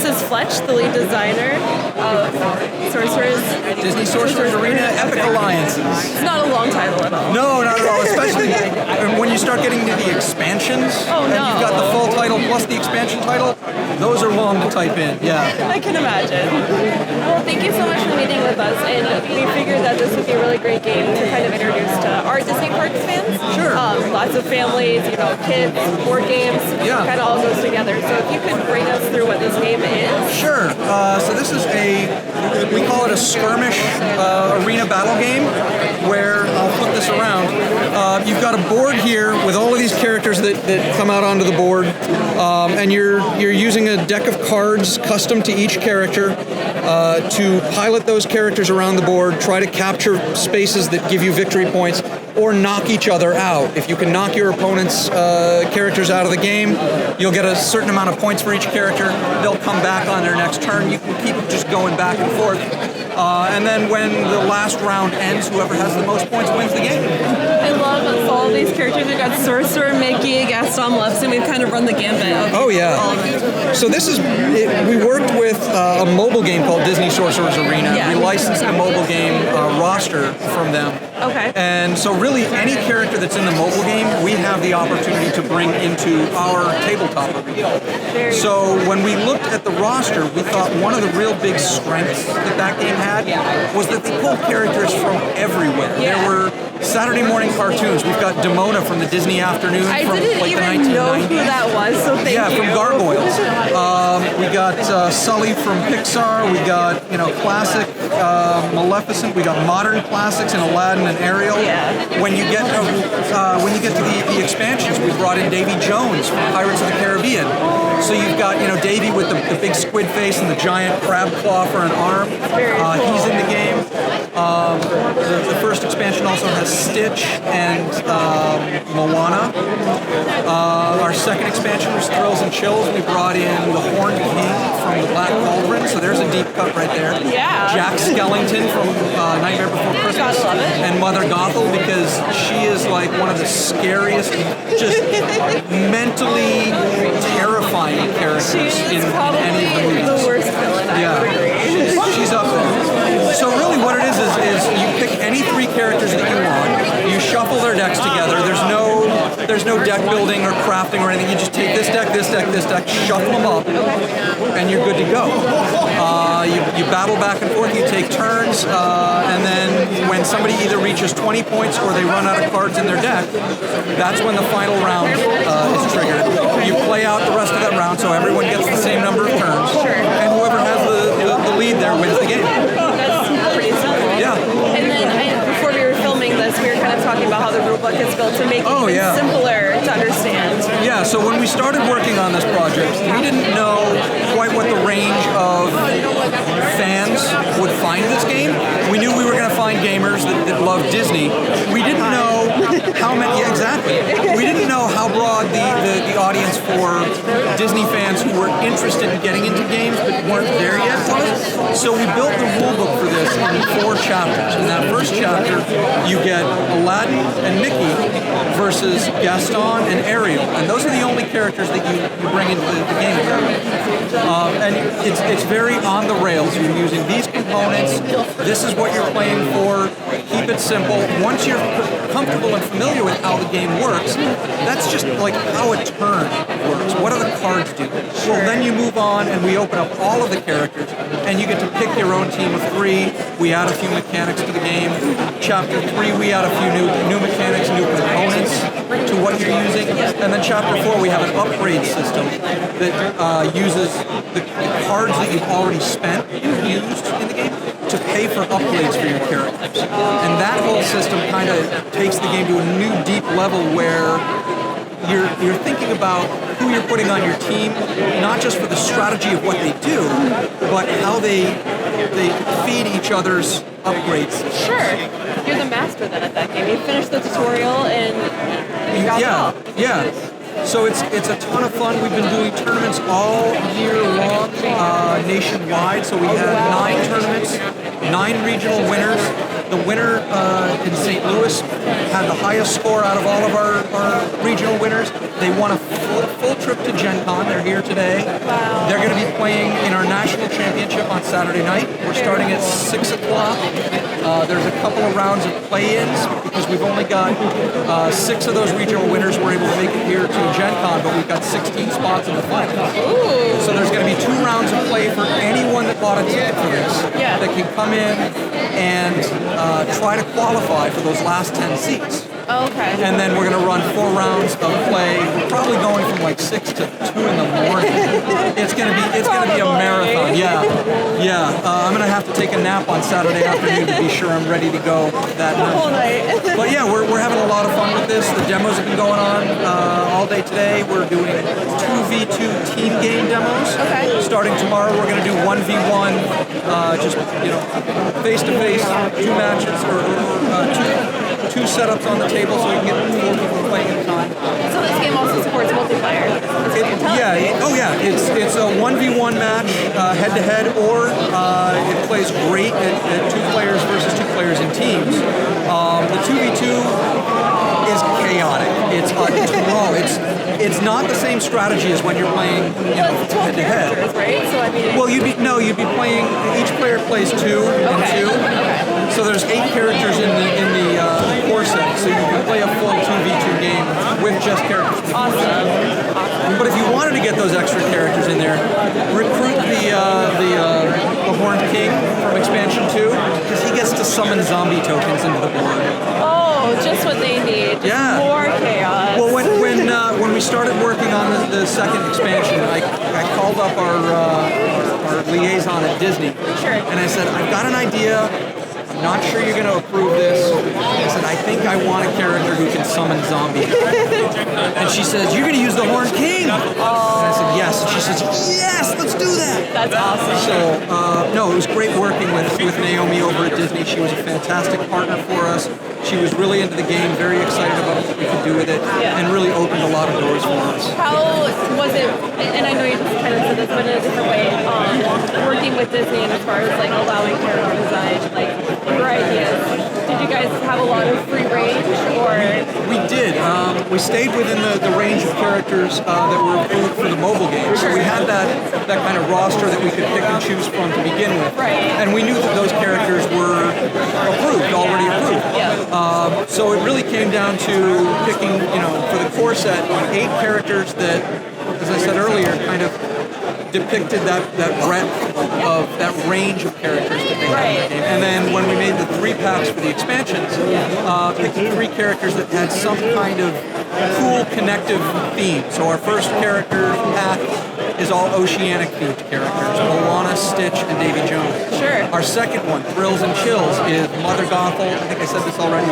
This is Fletch, the lead designer of Sorcerers. Disney Sorcerers Arena Epic Alliances. It's not a long title at all. No, not at all. Especially when you start getting to the expansions. Oh, no. And you've got the full title plus the expansion title. Those are long to type in, yeah. I can imagine. Well, thank you so much for meeting with us, and we figured that this would be a really great game to kind of introduce to our Disney Parks fans. Sure. Lots of families, kids, board games, kind of all goes together. So if you could bring us through what this game is. Sure. So this is we call it a skirmish arena battle game, where, I'll flip this around, you've got a board here with all of these characters that come out onto the board, and you're using a deck of cards custom to each character to pilot those characters around the board, try to capture spaces that give you victory points, or knock each other out. If you can knock your opponent's characters out of the game, you'll get a certain amount of points for each character. They'll come back on their next turn. You can keep just going back and forth. And then when the last round ends, whoever has the most points wins the game. I love all of these characters. We've got Sorcerer, Mickey, Gaston, Lefson. We've kind of run the gambit. Oh, yeah. So this is, we worked with a mobile game called Disney Sorcerers Arena. Yeah. We licensed the mobile game roster from them. Okay. And so really any character that's in the mobile game, we have the opportunity to bring into our tabletop arena. So when we looked at the roster, we thought one of the real big strengths that game had was that they pulled characters from everywhere. Yeah. There were Saturday morning cartoons. We've got Demona from the Disney Afternoon from didn't like even the 1990s. know who that was, so thank you. From Gargoyles. We got Sully from Pixar. We got classic Maleficent. We got modern classics in Aladdin and Ariel. Yeah. When you get to the expansions, we brought in Davy Jones from Pirates of the Caribbean. So you've got Davy with the big squid face and the giant crab claw for an arm. He's in the game. The first expansion also has Stitch and Moana. Our second expansion was Thrills and Chills. We brought in the Horned King from the Black Cauldron, so there's a deep cut right there. Yeah. Jack Skellington from Nightmare Before Christmas. Gotta love it. And Mother Gothel, because she is like one of the scariest, just mentally terrifying characters in any of the movies. The worst villain Yeah, she's up there. So really what it is you pick any three characters that you want, you shuffle their decks together, there's no deck building or crafting or anything, you just take this deck, shuffle them up, and you're good to go. You battle back and forth, you take turns, and then when somebody either reaches 20 points or they run out of cards in their deck, that's when the final round is triggered. You play out the rest of that round so everyone gets the same number of turns, and whoever has the lead there wins the game. That's pretty simple. Yeah. And then before we were filming this, we were kind of talking about how the rulebook is built to make it even simpler to understand. Yeah, so when we started working on this project, we didn't know quite what the range of fans would find this game. We knew we were going to find gamers that love Disney. We didn't know how many, exactly. We didn't know how broad the audience for Disney fans who were interested in getting into games but weren't there yet was. So we built the rulebook for this in 4 chapters. In that first chapter, you get Aladdin and Mickey versus Gaston and Ariel. And those are the only characters that you bring into the game. And it's very on the rails. You're using these components. This is what you're playing for. Keep it simple. Once you're comfortable and familiar with how the game works, that's just like how a turn works. What do the cards do? Well, then you move on and we open up all of the characters and you get to pick your own team of 3. We add a few mechanics to the game. Chapter 3, we add a few new mechanics, new components to what you're using. And then Chapter 4, we have an upgrade system that uses the cards that you've already spent and used in the game to pay for upgrades for your characters. And that whole system kind of takes the game to a new deep level where you're thinking about who you're putting on your team, not just for the strategy of what they do, but how they feed each other's upgrades. Sure. You're the master then at that game. You finished the tutorial and you got it all. Yeah. So it's a ton of fun. We've been doing tournaments all year long, nationwide. So we had 9 tournaments 9 regional winners. The winner in St. Louis had the highest score out of all of our regional winners. They won a full trip to GenCon. They're here today. Wow. They're going to be playing in our national championship on Saturday night. We're starting at 6 o'clock. There's a couple of rounds of play-ins because we've only got 6 of those regional winners were able to make it here to GenCon, but we've got 16 spots in the final. Ooh. So there's going to be 2 rounds of play for anyone that bought a ticket for this that can come in and try to qualify for those last 10 seats. Okay. And then we're going to run 4 rounds of play, probably going from like 6 to 2 in the morning. It's going to be a marathon. Yeah. I'm going to have to take a nap on Saturday afternoon to be sure I'm ready to go that night. Whole night. But yeah, we're having a lot of fun with this. The demos have been going on all day today. We're doing 2v2 team game demos. Okay. Starting tomorrow, we're going to do 1v1, just face to face, 2 matches or 2 setups on the table so we can get 4 people playing at a time. So this game also supports multiplayer. It's a 1v1 match, head to head, or it plays great at 2 players versus 2 players in teams. The 2v2 is chaotic. It's not the same strategy as when you're playing head to head. Right? So I mean. Well, you'd be playing. Each player plays 2 and 2. Okay. So there's 8 characters in the core set, so you can play a full 2v2 game with just characters. Awesome. But if you wanted to get those extra characters in there, recruit the Horned King from Expansion 2, because he gets to summon zombie tokens into the board. Oh, just what they need. Just more chaos. Well, when we started working on the second expansion, I called up our liaison at Disney, and I said, I've got an idea. I'm not sure you're going to approve this. I said, I think I want a character who can summon zombies. And she says, you're going to use the Horned King. And I said, yes. And she says, yes, let's do that. That's awesome. So, no, it was great working with Naomi over at Disney. She was a fantastic partner for us. She was really into the game, very excited about what we could do with it, and really opened a lot of doors for us. How was it, and I know you just kind of said this, but in a different way, working with Disney and as far as like allowing character design, like your ideas, did you guys have a lot of free range, or? We did. We stayed within the range of characters that were approved for the mobile game. So we had that kind of roster that we could pick and choose from to begin with. Right. And we knew that those characters were already approved. Yeah. So it really came down to picking, for the core set, 8 characters that, as I said earlier, kind of depicted that breadth of that range of characters that they had in the game. And then when we made the 3 packs for the expansions, picked 3 characters that had some kind of cool connective theme. So our first character pack is all oceanic themed characters: Moana, Stitch, and Davy Jones. Sure. Our second one, Thrills and Chills, is Mother Gothel, I think I said this already,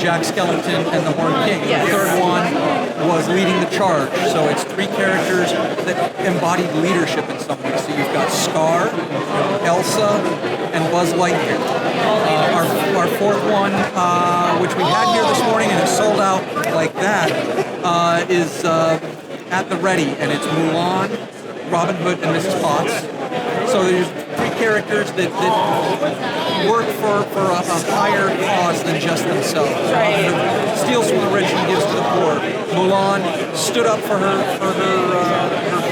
Jack Skellington, and the Horned King. Yes. The third one was Leading the Charge. So it's 3 characters that embodied leadership in some way. So you've got Scar, Elsa, and Buzz Lightyear. Our fourth one, which we had here this morning and it sold out like that, is at the ready, and it's Mulan, Robin Hood, and Mrs. Potts. So there's 3 characters that work for a higher cause than just themselves. Right. Steals from the rich and gives to the poor. Mulan stood up for her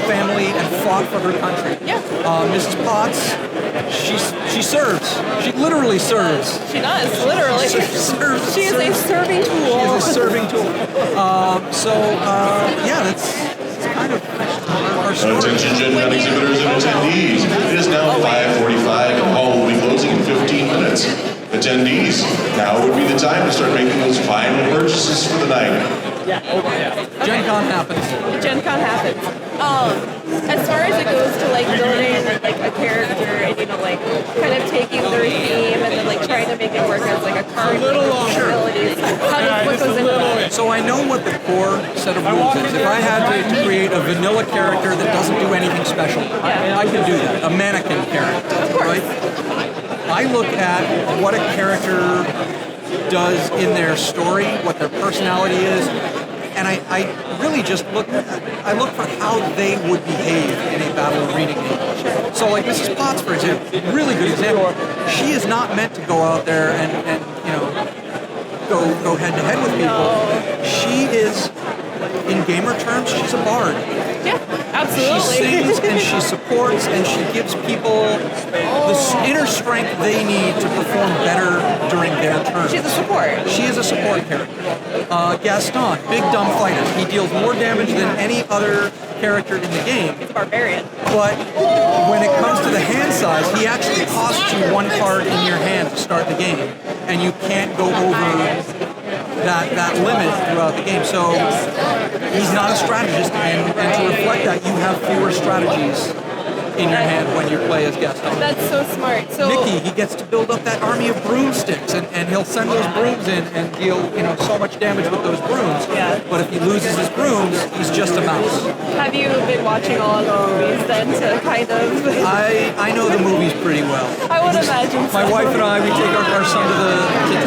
family and fought for her country. Yeah. Mrs. Potts, she serves. She literally serves. She does, literally. She is a serving tool. She is a serving tool. That's kind of our story. Attention GenCon exhibitors and attendees. It is now 5:45 and the hall will be closing in 15 minutes. Attendees, now would be the time to start making those final purchases for the night. GenCon happens. GenCon happens. As far as it goes to like building like a character and kind of taking their theme and then like trying to make it work as like a card abilities. What goes into that? So I know what the core set of rules is. If I had to create a vanilla character that doesn't do anything special, I could do that. A mannequin character, right? I look at what a character does in their story, what their personality is, and and I really just look for how they would behave in a battle arena game. So like Mrs. Potts, for example, really good example. She is not meant to go out there and go head to head with people. She is, in gamer terms, she's a bard. Yeah, absolutely. She sings and she supports and she gives people the inner strength they need to perform better during their turn. She's a support. She is a support character. Gaston, big dumb fighter. He deals more damage than any other character in the game. He's a barbarian. But when it comes to the hand size, he actually costs you one card in your hand to start the game. And you can't go over that limit throughout the game. So he's not a strategist, and to reflect that, you have fewer strategies in your hand when you play as Gaston. That's so smart. So Mickey, he gets to build up that army of broomsticks, and he'll send those brooms in and deal so much damage with those brooms. Yeah. But if he loses his brooms, he's just a mouse. Have you been watching all of the movies then to kind of... I know the movies pretty well. I would imagine so. My wife and I, we take our son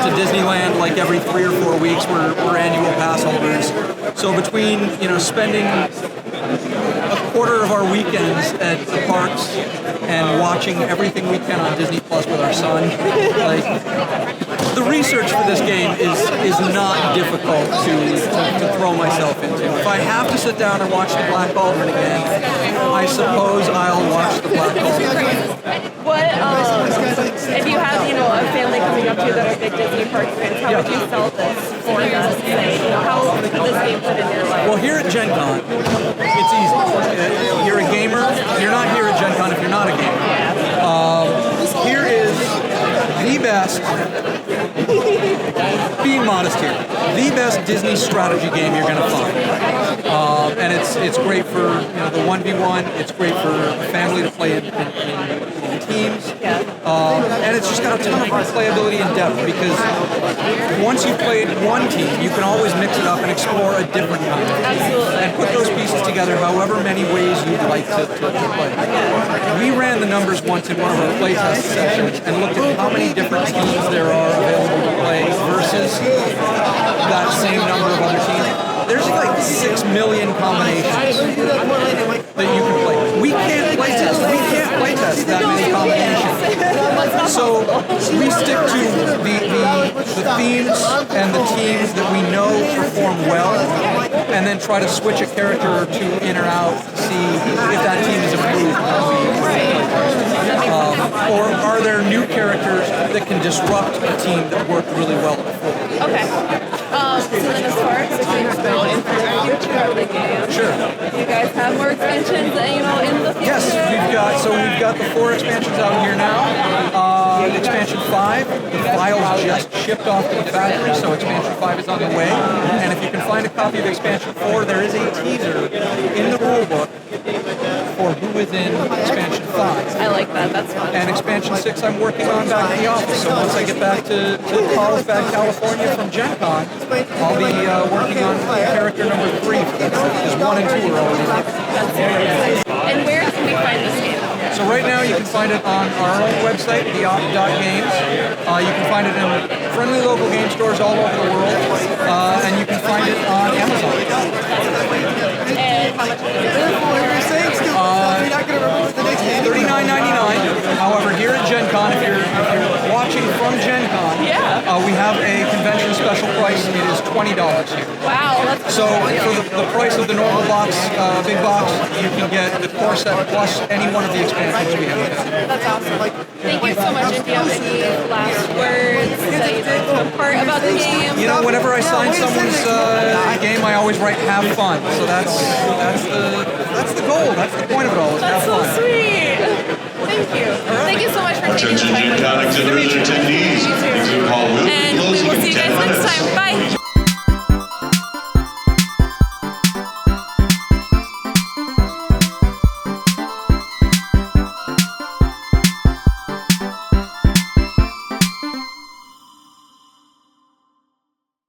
to Disneyland like every 3 or 4 weeks. We're annual pass holders. So between spending a quarter of our weekends at the parks and watching everything we can on Disney Plus with our son, like the research for this game is not difficult to throw myself into. If I have to sit down and watch the Black Cauldron again, I suppose I'll watch the Black Cauldron. What, if you have, a family coming up to you that are big Disney park fans, how would you sell this for them? How would this game fit in your life? Well, here at GenCon, it's easy. You're a gamer. You're not here at GenCon if you're not a gamer. Here is the best, being modest here, the best Disney strategy game you're going to find. And it's great for the 1v1. It's great for a family to play in teams. And it's just got a ton of playability and depth, because once you've played one team, you can always mix it up and explore a different kind. Absolutely. And put those pieces together however many ways you'd like to play. We ran the numbers once in one of our playtest sessions and looked at how many different teams there are available to play versus that same number of other teams. There's like 6 million combinations that you can play. We can't playtest that many combinations. So we stick to the themes and the teams that we know perform well, and then try to switch a character or two in or out to see if that team is improved. Or are there new characters that can disrupt a team that worked really well before? Okay. So then as far as the games go, in the future of the game, Sure. do you guys have more expansions, in the future? Yes, we've got the 4 expansions out here now. Expansion 5, the files just shipped off to the factory, so expansion 5 is on the way. And if you can find a copy of expansion 4, there is a teaser in the rulebook for who is in expansion 5. I like that. That's fun. And expansion 6 I'm working on back in the office. So once I get back to Carlsbad, California from GenCon, I'll be working on character number 3, because 1 and 2 are already in. That's very exciting. And where can we find this game? So right now you can find it on our own website, WDWNT. You can find it in friendly local game stores all over the world, and you can find it on Amazon. And how much $39.99. However, here at GenCon, if you're watching from GenCon, we have a convention special price. It is $20 here. Wow, that's So for the price of the normal box, big box, you can get the core set plus any one of the expansions we have. That's awesome. Thank you so much. And do you have any last words that you'd like to impart about the game? Whenever I sign someone's game, I always write "have fun." So that's the goal. That's the point of it all. Is That's have so fun. sweet. Thank you. Thank you so much for taking the Attention time. GenCon exhibitors and attendees.